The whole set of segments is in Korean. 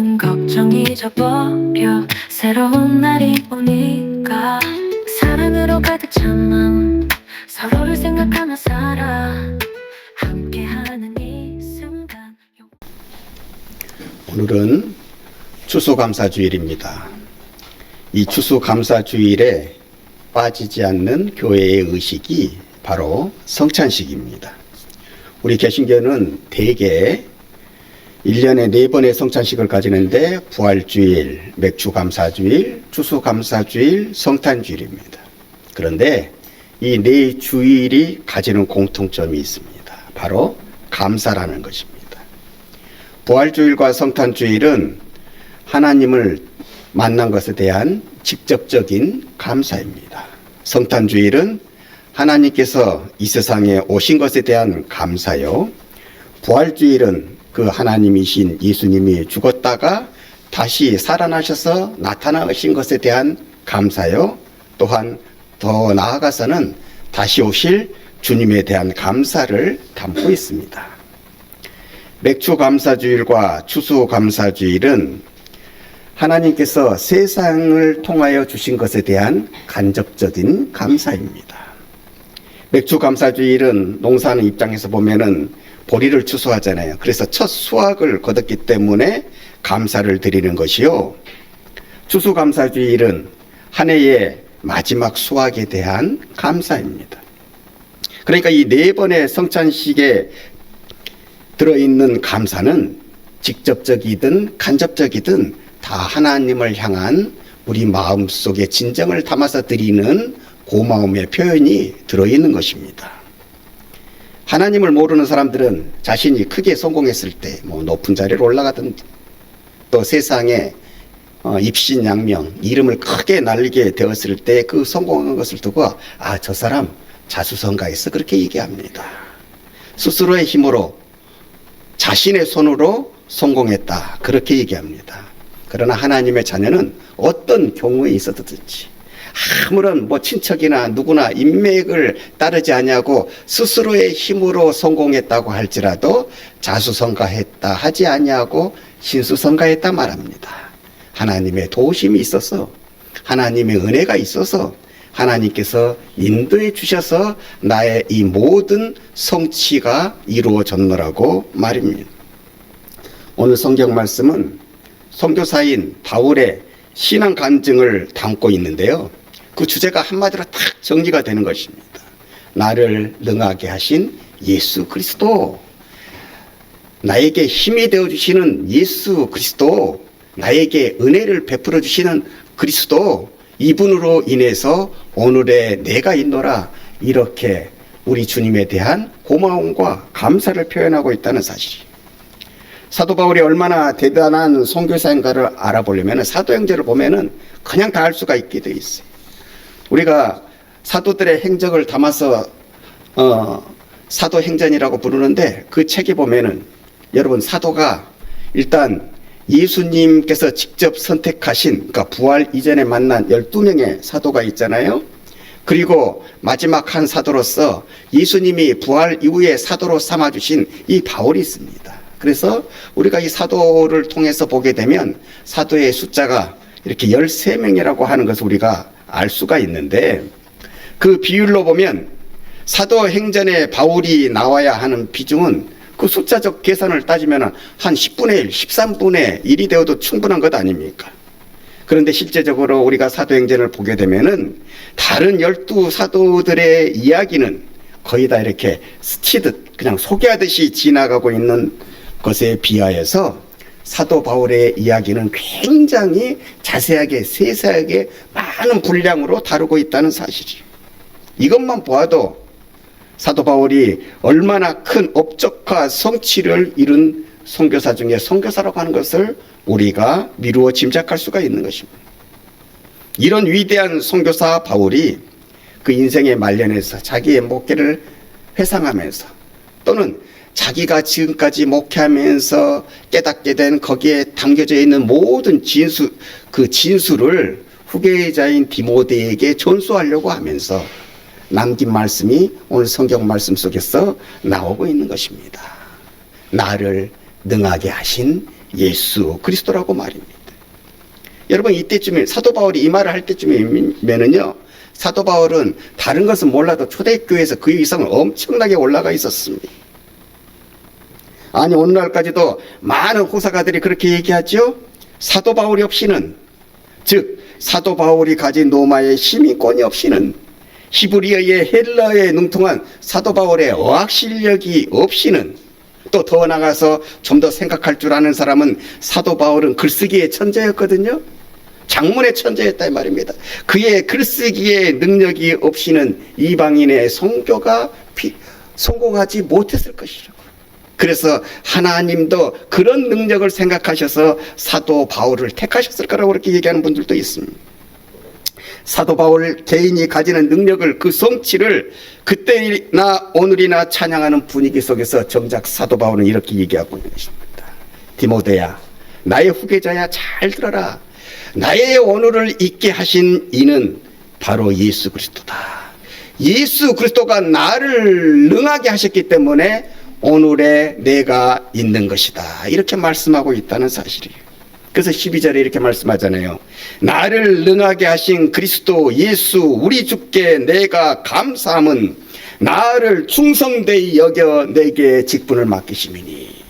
모든 걱정 잊어버려 새로운 날이 오니까 사랑으로 가득 찬 마음 서로를 생각하며 살아 함께하는 이 순간. 오늘은 추수감사주일입니다. 이 추수감사주일에 빠지지 않는 교회의 의식이 바로 성찬식입니다. 우리 개신교는 대개 1년에 4번의 성찬식을 가지는데 부활주일, 맥주감사주일, 추수감사주일, 성탄주일입니다. 그런데 이 4주일이 가지는 공통점이 있습니다. 바로 감사라는 것입니다. 부활주일과 성탄주일은 하나님을 만난 것에 대한 직접적인 감사입니다. 성탄주일은 하나님께서 이 세상에 오신 것에 대한 감사요. 부활주일은 그 하나님이신 예수님이 죽었다가 다시 살아나셔서 나타나신 것에 대한 감사요. 또한 더 나아가서는 다시 오실 주님에 대한 감사를 담고 있습니다. 맥주감사주일과 추수감사주일은 하나님께서 세상을 통하여 주신 것에 대한 간접적인 감사입니다. 맥주감사주일은 농사하는 입장에서 보면은 보리를 추수하잖아요. 그래서 첫 수확을 거뒀기 때문에 감사를 드리는 것이요. 추수감사주일은 한 해의 마지막 수확에 대한 감사입니다. 그러니까 이 4번의 성찬식에 들어있는 감사는 직접적이든 간접적이든 다 하나님을 향한 우리 마음속에 진정을 담아서 드리는 고마움의 표현이 들어있는 것입니다. 하나님을 모르는 사람들은 자신이 크게 성공했을 때 높은 자리로 올라가든 또 세상에 입신양명 이름을 크게 날리게 되었을 때 그 성공한 것을 두고 저 사람 자수성가해서 그렇게 얘기합니다. 스스로의 힘으로 자신의 손으로 성공했다 그렇게 얘기합니다. 그러나 하나님의 자녀는 어떤 경우에 있어든지 아무런 친척이나 누구나 인맥을 따르지 아니하고 스스로의 힘으로 성공했다고 할지라도 자수성가했다 하지 아니하고 신수성가했다 말합니다. 하나님의 도우심이 있어서 하나님의 은혜가 있어서 하나님께서 인도해 주셔서 나의 이 모든 성취가 이루어졌노라고 말입니다. 오늘 성경 말씀은 선교사인 바울의 신앙 간증을 담고 있는데요. 그 주제가 한마디로 딱 정리가 되는 것입니다. 나를 능하게 하신 예수 그리스도, 나에게 힘이 되어주시는 예수 그리스도, 나에게 은혜를 베풀어 주시는 그리스도, 이분으로 인해서 오늘의 내가 있노라, 이렇게 우리 주님에 대한 고마움과 감사를 표현하고 있다는 사실이. 사도 바울이 얼마나 대단한 선교사인가를 알아보려면 사도행전을 보면은 그냥 다 알 수가 있게 돼 있어요. 우리가 사도들의 행적을 담아서 사도행전이라고 부르는데 그 책에 보면은 여러분 사도가 일단 예수님께서 직접 선택하신, 그러니까 부활 이전에 만난 12명의 사도가 있잖아요. 그리고 마지막 한 사도로서 예수님이 부활 이후에 사도로 삼아주신 이 바울이 있습니다. 그래서 우리가 이 사도를 통해서 보게 되면 사도의 숫자가 이렇게 13명이라고 하는 것을 우리가 알 수가 있는데, 그 비율로 보면 사도행전에 바울이 나와야 하는 비중은 그 숫자적 계산을 따지면 한 10분의 1, 13분의 1이 되어도 충분한 것 아닙니까? 그런데 실제적으로 우리가 사도행전을 보게 되면은 다른 12사도들의 이야기는 거의 다 이렇게 스치듯 그냥 소개하듯이 지나가고 있는 것에 비하여서 사도 바울의 이야기는 굉장히 자세하게 세세하게 많은 분량으로 다루고 있다는 사실이에요. 이것만 보아도 사도 바울이 얼마나 큰 업적과 성취를 이룬 선교사 중에 선교사라고 하는 것을 우리가 미루어 짐작할 수가 있는 것입니다. 이런 위대한 선교사 바울이 그 인생의 말년에서 자기의 목회를 회상하면서 또는 자기가 지금까지 목회하면서 깨닫게 된 거기에 담겨져 있는 모든 진수를 후계자인 디모데에게 전수하려고 하면서 남긴 말씀이 오늘 성경 말씀 속에서 나오고 있는 것입니다. 나를 능하게 하신 예수 그리스도라고 말입니다. 여러분, 이때쯤에 사도 바울이 이 말을 할 때쯤이면은요, 사도 바울은 다른 것은 몰라도 초대교회에서 그 위상은 엄청나게 올라가 있었습니다. 아니, 오늘날까지도 많은 호사가들이 그렇게 얘기하죠. 사도 바울이 없이는, 즉 사도 바울이 가진 로마의 시민권이 없이는, 히브리어의 헬라어에 능통한 사도 바울의 어학 실력이 없이는, 또 더 나가서 좀 더 생각할 줄 아는 사람은 사도 바울은 글쓰기의 천재였거든요. 작문의 천재였다 이 말입니다. 그의 글쓰기의 능력이 없이는 이방인의 선교가 성공하지 못했을 것이라고. 그래서 하나님도 그런 능력을 생각하셔서 사도 바울을 택하셨을 거라고 그렇게 얘기하는 분들도 있습니다. 사도 바울 개인이 가지는 능력을, 그 성취를 그때나 오늘이나 찬양하는 분위기 속에서 정작 사도 바울은 이렇게 얘기하고 있는 것입니다. 디모데야, 나의 후계자야, 잘 들어라. 나의 오늘을 있게 하신 이는 바로 예수 그리스도다. 예수 그리스도가 나를 능하게 하셨기 때문에 오늘의 내가 있는 것이다. 이렇게 말씀하고 있다는 사실이에요. 그래서 12절에 이렇게 말씀하잖아요. 나를 능하게 하신 그리스도 예수 우리 주께 내가 감사함은 나를 충성되이 여겨 내게 직분을 맡기심이니.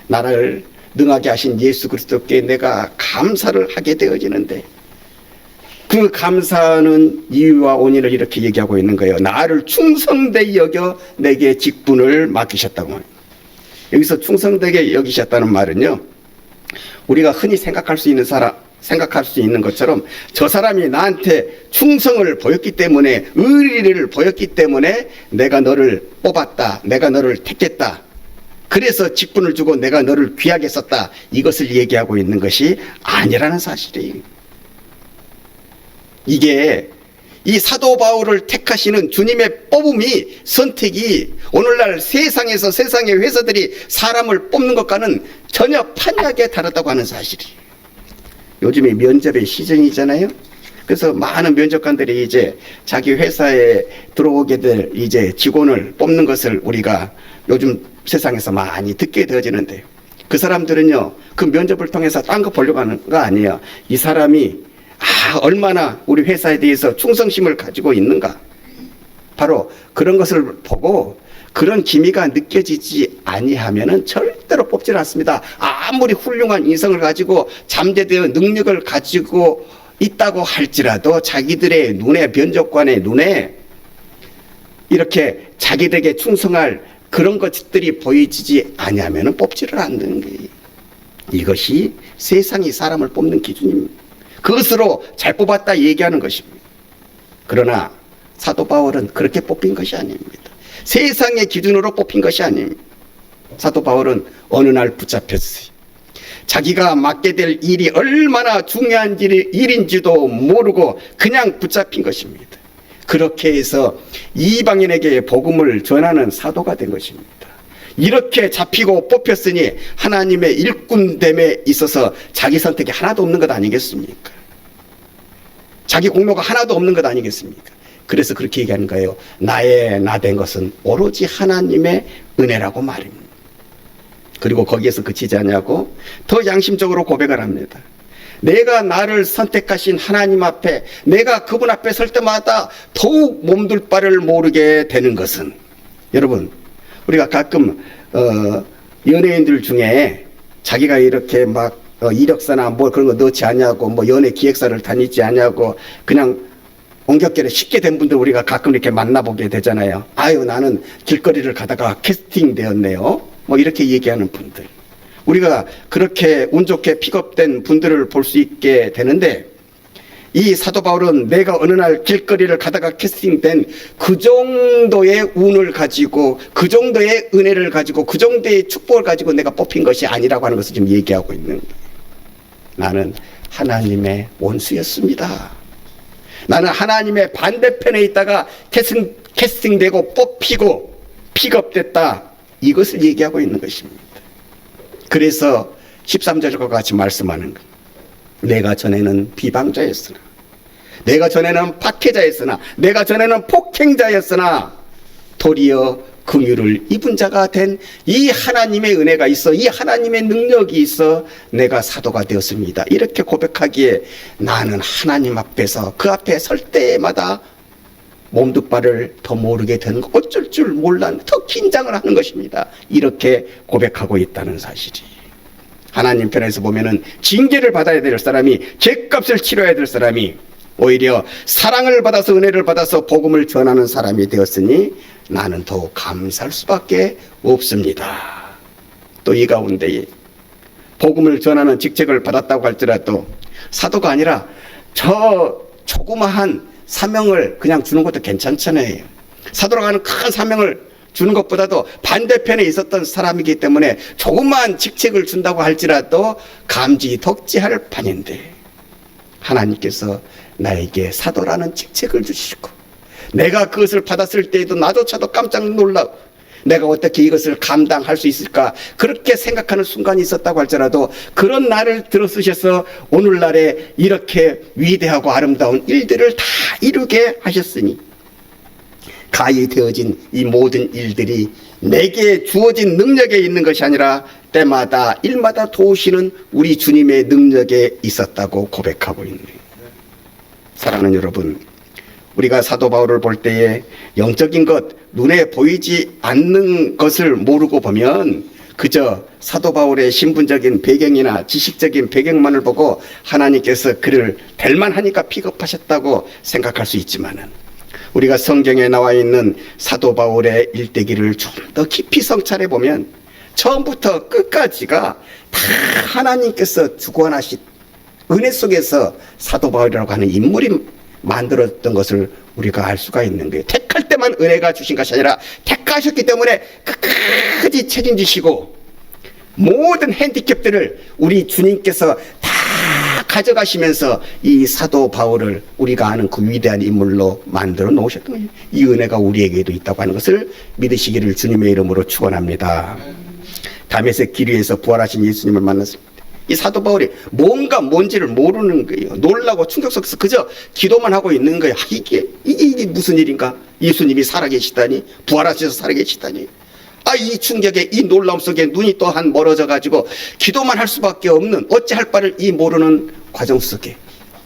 나를 능하게 하신 예수 그리스도께 내가 감사를 하게 되어지는데, 그 감사하는 이유와 원인을 이렇게 얘기하고 있는 거예요. 나를 충성되이 여겨 내게 직분을 맡기셨다고. 여기서 충성되게 여기셨다는 말은요, 우리가 흔히 생각할 수 있는 것처럼 저 사람이 나한테 충성을 보였기 때문에, 의리를 보였기 때문에 내가 너를 뽑았다, 내가 너를 택했다, 그래서 직분을 주고 내가 너를 귀하게 썼다, 이것을 얘기하고 있는 것이 아니라는 사실이에요. 이게 이 사도 바울을 택하시는 주님의 뽑음이, 선택이 오늘날 세상에서, 세상의 회사들이 사람을 뽑는 것과는 전혀 판이하게 다르다고 하는 사실이에요. 요즘에 면접의 시즌이잖아요. 그래서 많은 면접관들이 이제 자기 회사에 들어오게 될 이제 직원을 뽑는 것을 우리가 요즘 세상에서 많이 듣게 되어지는데요. 그 사람들은요, 그 면접을 통해서 딴 거 보려고 하는 거 아니에요. 이 사람이 얼마나 우리 회사에 대해서 충성심을 가지고 있는가, 바로 그런 것을 보고 그런 기미가 느껴지지 아니하면은 절대로 뽑질 않습니다. 아무리 훌륭한 인성을 가지고 잠재되어 능력을 가지고 있다고 할지라도 자기들의 눈에, 면접관의 눈에 이렇게 자기들에게 충성할 그런 것들이 보이지 아니하면은 뽑지를 않는 거예요. 이것이 세상이 사람을 뽑는 기준입니다. 그것으로 잘 뽑았다 얘기하는 것입니다. 그러나 사도 바울은 그렇게 뽑힌 것이 아닙니다. 세상의 기준으로 뽑힌 것이 아닙니다. 사도 바울은 어느 날 붙잡혔어요. 자기가 맡게 될 일이 얼마나 중요한 일인지도 모르고 그냥 붙잡힌 것입니다. 그렇게 해서 이방인에게 복음을 전하는 사도가 된 것입니다. 이렇게 잡히고 뽑혔으니 하나님의 일꾼됨에 있어서 자기 선택이 하나도 없는 것 아니겠습니까? 자기 공로가 하나도 없는 것 아니겠습니까? 그래서 그렇게 얘기하는 거예요. 나의 나 된 것은 오로지 하나님의 은혜라고 말입니다. 그리고 거기에서 그치지 않냐고 더 양심적으로 고백을 합니다. 내가 나를 선택하신 하나님 앞에, 내가 그분 앞에 설 때마다 더욱 몸둘 바를 모르게 되는 것은, 여러분, 우리가 가끔 연예인들 중에 자기가 이렇게 막 이력서나 뭐 그런 거 넣지 않냐고, 뭐 연예 기획사를 다니지 않냐고 그냥 옹격결에 쉽게 된 분들 우리가 가끔 이렇게 만나보게 되잖아요. 아유, 나는 길거리를 가다가 캐스팅 되었네요, 뭐 이렇게 얘기하는 분들, 우리가 그렇게 운 좋게 픽업된 분들을 볼 수 있게 되는데, 이 사도 바울은 내가 어느 날 길거리를 가다가 캐스팅된 그 정도의 운을 가지고, 그 정도의 은혜를 가지고, 그 정도의 축복을 가지고 내가 뽑힌 것이 아니라고 하는 것을 지금 얘기하고 있는 거예요. 나는 하나님의 원수였습니다. 나는 하나님의 반대편에 있다가 캐스팅되고 뽑히고 픽업됐다, 이것을 얘기하고 있는 것입니다. 그래서 13절과 같이 말씀하는 것, 내가 전에는 비방자였으나, 내가 전에는 박해자였으나, 내가 전에는 폭행자였으나 도리어 긍휼을 입은 자가 된 이 하나님의 은혜가 있어, 이 하나님의 능력이 있어 내가 사도가 되었습니다. 이렇게 고백하기에 나는 하나님 앞에서 그 앞에 설 때마다 몸둘바를 더 모르게 되는 거, 어쩔 줄 몰라 더 긴장을 하는 것입니다. 이렇게 고백하고 있다는 사실이. 하나님 편에서 보면은 징계를 받아야 될 사람이, 죄값을 치러야 될 사람이 오히려 사랑을 받아서, 은혜를 받아서 복음을 전하는 사람이 되었으니 나는 더욱 감사할 수밖에 없습니다. 또 이 가운데 복음을 전하는 직책을 받았다고 할지라도 사도가 아니라 저 조그마한 사명을 그냥 주는 것도 괜찮잖아요. 사도라고 하는 큰 사명을 주는 것보다도 반대편에 있었던 사람이기 때문에 조그마한 직책을 준다고 할지라도 감지덕지할 판인데, 하나님께서 나에게 사도라는 직책을 주시고 내가 그것을 받았을 때에도 나조차도 깜짝 놀라고 내가 어떻게 이것을 감당할 수 있을까 그렇게 생각하는 순간이 있었다고 할지라도 그런 나를 들어쓰셔서 오늘날에 이렇게 위대하고 아름다운 일들을 다 이루게 하셨으니, 가히 되어진 이 모든 일들이 내게 주어진 능력에 있는 것이 아니라 때마다 일마다 도우시는 우리 주님의 능력에 있었다고 고백하고 있는 거예요. 사랑하는 여러분, 우리가 사도 바울을 볼 때에 영적인 것, 눈에 보이지 않는 것을 모르고 보면 그저 사도 바울의 신분적인 배경이나 지식적인 배경만을 보고 하나님께서 그를 될 만하니까 픽업하셨다고 생각할 수 있지만은, 우리가 성경에 나와 있는 사도 바울의 일대기를 좀 더 깊이 성찰해 보면 처음부터 끝까지가 다 하나님께서 주관하신 은혜 속에서 사도 바울이라고 하는 인물이 만들었던 것을 우리가 알 수가 있는 거예요. 택할 때만 은혜가 주신 것이 아니라 택하셨기 때문에 끝까지 책임지시고 모든 핸디캡들을 우리 주님께서 다 가져가시면서 이 사도 바울을 우리가 아는 그 위대한 인물로 만들어 놓으셨던 거예요. 이 은혜가 우리에게도 있다고 하는 것을 믿으시기를 주님의 이름으로 축원합니다. 다메섹 길 위에서 부활하신 예수님을 만났습니다. 이 사도 바울이 뭔지를 모르는 거예요. 놀라고 충격 속에서 그저 기도만 하고 있는 거예요. 이게 무슨 일인가? 예수님이 살아계시다니, 부활하셔서 살아계시다니. 이 충격에, 이 놀라움 속에 눈이 또한 멀어져 가지고 기도만 할 수밖에 없는, 어찌할 바를 이 모르는 과정 속에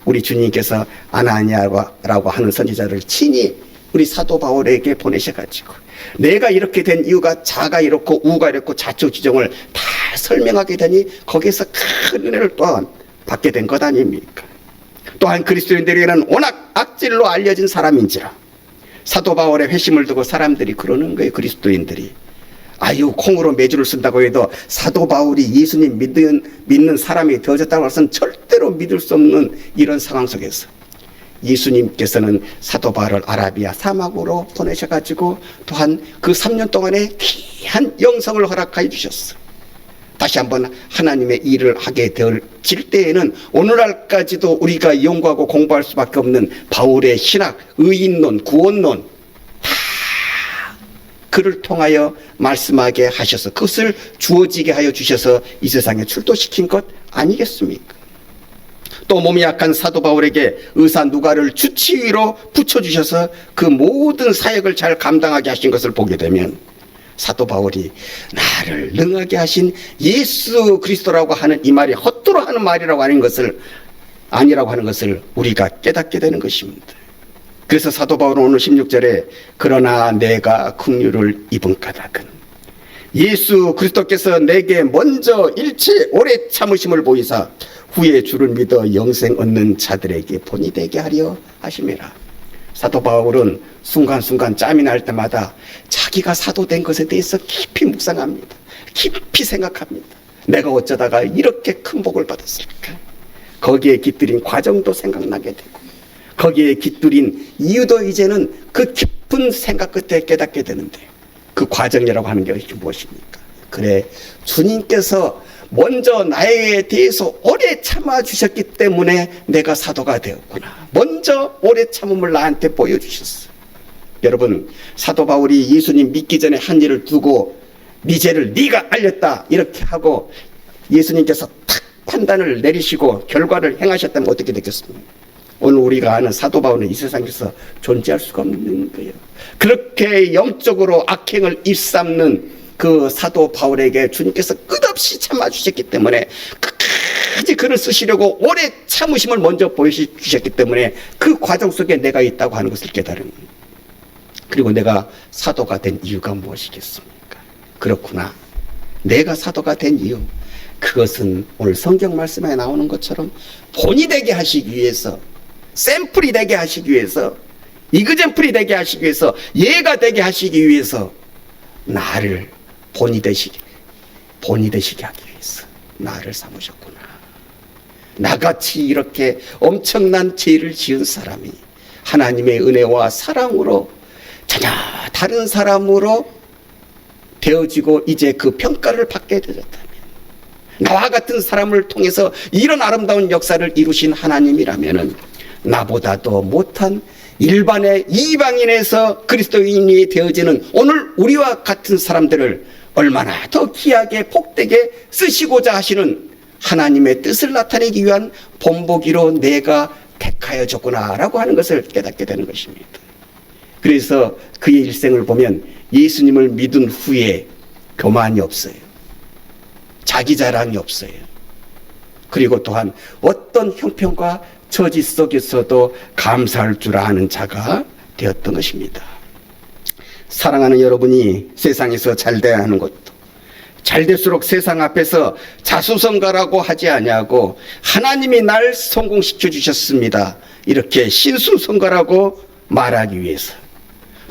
우리 주님께서 아나니아라고 하는 선지자를 친히 우리 사도 바울에게 보내셔가지고 내가 이렇게 된 이유가 자가 이렇고 우가 이렇고 자초지종을 다 설명하게 되니 거기에서 큰 은혜를 또한 받게 된 것 아닙니까? 또한 그리스도인들에게는 워낙 악질로 알려진 사람인지라 사도 바울의 회심을 두고 사람들이 그러는 거예요. 그리스도인들이 콩으로 매주를 쓴다고 해도 사도 바울이 예수님 믿는 사람이 되어졌다고 해서는 절대로 믿을 수 없는 이런 상황 속에서 예수님께서는 사도 바울을 아라비아 사막으로 보내셔가지고 또한 그 3년 동안에 귀한 영성을 허락하여 주셨어. 다시 한번 하나님의 일을 하게 될 때에는 오늘날까지도 우리가 연구하고 공부할 수밖에 없는 바울의 신학, 의인론, 구원론 다 그를 통하여 말씀하게 하셔서 그것을 주어지게 하여 주셔서 이 세상에 출도시킨 것 아니겠습니까? 또 몸이 약한 사도 바울에게 의사 누가를 주치의로 붙여주셔서 그 모든 사역을 잘 감당하게 하신 것을 보게 되면 사도 바울이 나를 능하게 하신 예수 그리스도라고 하는 이 말이 헛되로 하는 말이라고 하는 것을 아니라고 하는 것을 우리가 깨닫게 되는 것입니다. 그래서 사도 바울은 오늘 16절에 그러나 내가 긍휼을 입은 까닭은 예수 그리스도께서 내게 먼저 일체 오래 참으심을 보이사 후에 주를 믿어 영생 얻는 자들에게 본이 되게 하려 하심이라. 사도 바울은 순간순간 짬이 날 때마다 자기가 사도된 것에 대해서 깊이 묵상합니다. 깊이 생각합니다. 내가 어쩌다가 이렇게 큰 복을 받았을까? 거기에 깃들인 과정도 생각나게 되고 거기에 깃들인 이유도 이제는 그 깊은 생각 끝에 깨닫게 되는데 그 과정이라고 하는 게 무엇입니까? 그래, 주님께서 먼저 나에 대해서 오래 참아주셨기 때문에 내가 사도가 되었구나. 먼저 오래 참음을 나한테 보여주셨어. 여러분, 사도 바울이 예수님 믿기 전에 한 일을 두고 네 죄를 네가 알렸다 이렇게 하고 예수님께서 탁 판단을 내리시고 결과를 행하셨다면 어떻게 되겠습니까? 오늘 우리가 아는 사도 바울은 이 세상에서 존재할 수가 없는 거예요. 그렇게 영적으로 악행을 입삼는 그 사도 바울에게 주님께서 끝없이 참아주셨기 때문에 끝까지 그를 쓰시려고 오래 참으심을 먼저 보여주셨기 때문에 그 과정 속에 내가 있다고 하는 것을 깨달은 거예요. 그리고 내가 사도가 된 이유가 무엇이겠습니까? 그렇구나. 내가 사도가 된 이유, 그것은 오늘 성경 말씀에 나오는 것처럼 본이 되게 하시기 위해서, 샘플이 되게 하시기 위해서, 이그젠플이 되게 하시기 위해서, 예가 되게 하시기 위해서 나를 본이 되시게 하기 위해서 나를 삼으셨구나. 나같이 이렇게 엄청난 죄를 지은 사람이 하나님의 은혜와 사랑으로 전혀 다른 사람으로 되어지고 이제 그 평가를 받게 되었다면, 나와 같은 사람을 통해서 이런 아름다운 역사를 이루신 하나님이라면 나보다도 못한 일반의 이방인에서 그리스도인이 되어지는 오늘 우리와 같은 사람들을 얼마나 더 귀하게 복되게 쓰시고자 하시는 하나님의 뜻을 나타내기 위한 본보기로 내가 택하여 줬구나라고 하는 것을 깨닫게 되는 것입니다. 그래서 그의 일생을 보면 예수님을 믿은 후에 교만이 없어요. 자기 자랑이 없어요. 그리고 또한 어떤 형편과 처지 속에서도 감사할 줄 아는 자가 되었던 것입니다. 사랑하는 여러분이 세상에서 잘 돼야 하는 것도, 잘 될수록 세상 앞에서 자수성가라고 하지 아니하고 하나님이 날 성공시켜 주셨습니다, 이렇게 신수성가라고 말하기 위해서,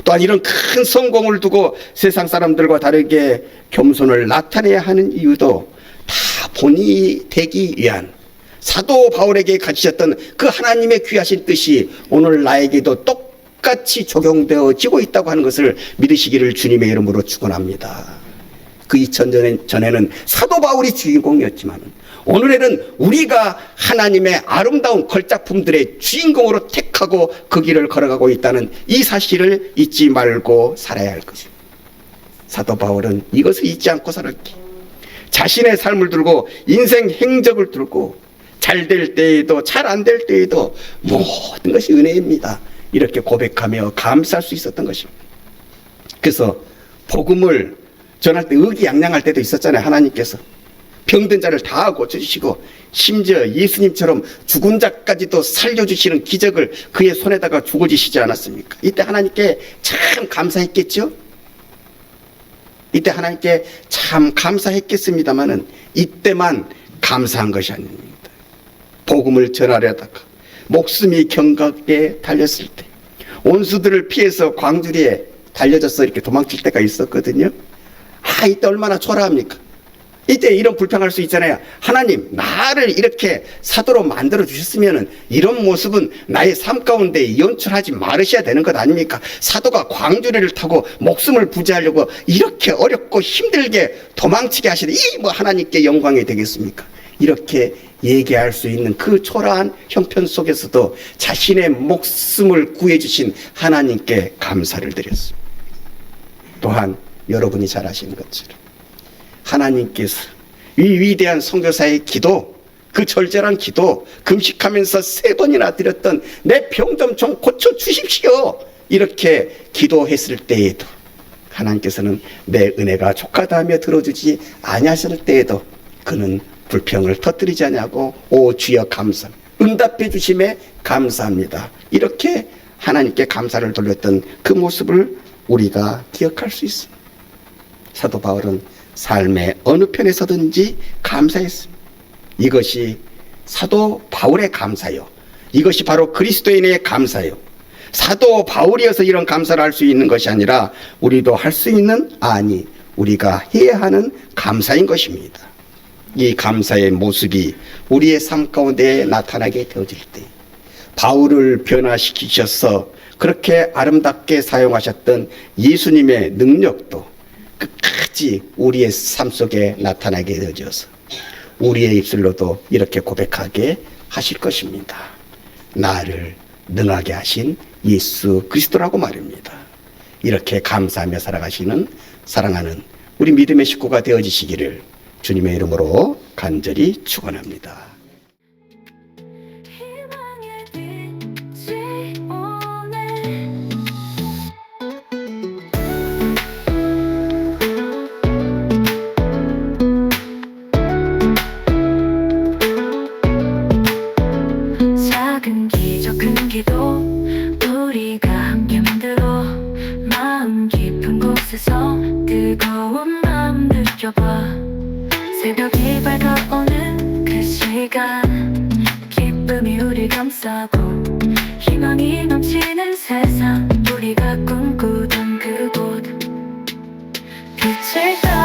또한 이런 큰 성공을 두고 세상 사람들과 다르게 겸손을 나타내야 하는 이유도 다 본이 되기 위한, 사도 바울에게 가지셨던 그 하나님의 귀하신 뜻이 오늘 나에게도 똑같이 적용되어지고 있다고 하는 것을 믿으시기를 주님의 이름으로 축원합니다. 그 2000년 전에는 사도 바울이 주인공이었지만 오늘에는 우리가 하나님의 아름다운 걸작품들의 주인공으로 택하고 그 길을 걸어가고 있다는 이 사실을 잊지 말고 살아야 할 것입니다. 사도 바울은 이것을 잊지 않고 살았기에 자신의 삶을 들고 인생 행적을 들고 잘 될 때에도 잘 안 될 때에도 모든 것이 은혜입니다, 이렇게 고백하며 감사할 수 있었던 것입니다. 그래서 복음을 전할 때 의기양양할 때도 있었잖아요. 하나님께서 병든 자를 다 고쳐주시고 심지어 예수님처럼 죽은 자까지도 살려주시는 기적을 그의 손에다가 주고 지시지 않았습니까? 이때 하나님께 참 감사했겠죠? 이때 하나님께 참 감사했겠습니다마는 이때만 감사한 것이 아닙니다. 복음을 전하려다가 목숨이 경각에 달렸을 때 원수들을 피해서 광주리에 달려져서 이렇게 도망칠 때가 있었거든요. 이때 얼마나 초라합니까? 이때 이런 불평할 수 있잖아요. 하나님, 나를 이렇게 사도로 만들어 주셨으면 이런 모습은 나의 삶 가운데 연출하지 말으셔야 되는 것 아닙니까? 사도가 광주리를 타고 목숨을 부지하려고 이렇게 어렵고 힘들게 도망치게 하시되 이 뭐 하나님께 영광이 되겠습니까? 이렇게 얘기할 수 있는 그 초라한 형편 속에서도 자신의 목숨을 구해주신 하나님께 감사를 드렸습니다. 또한 여러분이 잘 아시는 것처럼 하나님께서 이 위대한 선교사의 기도, 그 절절한 기도, 금식하면서 3번이나 드렸던 내 병 좀 고쳐주십시오, 이렇게 기도했을 때에도 하나님께서는 내 은혜가 족하다 하며 들어주지 아니하실 때에도 그는 불평을 터뜨리지 않냐고 오 주여 감사, 응답해 주심에 감사합니다, 이렇게 하나님께 감사를 돌렸던 그 모습을 우리가 기억할 수 있습니다. 사도 바울은 삶의 어느 편에서든지 감사했습니다. 이것이 사도 바울의 감사요, 이것이 바로 그리스도인의 감사요. 사도 바울이어서 이런 감사를 할 수 있는 것이 아니라 우리도 할 수 있는, 아니 우리가 해야 하는 감사인 것입니다. 이 감사의 모습이 우리의 삶 가운데 나타나게 되어질 때 바울을 변화시키셔서 그렇게 아름답게 사용하셨던 예수님의 능력도 끝까지 우리의 삶 속에 나타나게 되어져서 우리의 입술로도 이렇게 고백하게 하실 것입니다. 나를 능하게 하신 예수 그리스도라고 말입니다. 이렇게 감사하며 살아가시는 사랑하는 우리 믿음의 식구가 되어지시기를 주님의 이름으로 간절히 축원합니다. 희망의 빛 시간 기쁨이 우릴 감싸고 희망이 넘치는 세상 우리가 꿈꾸던 그곳 빛을 따라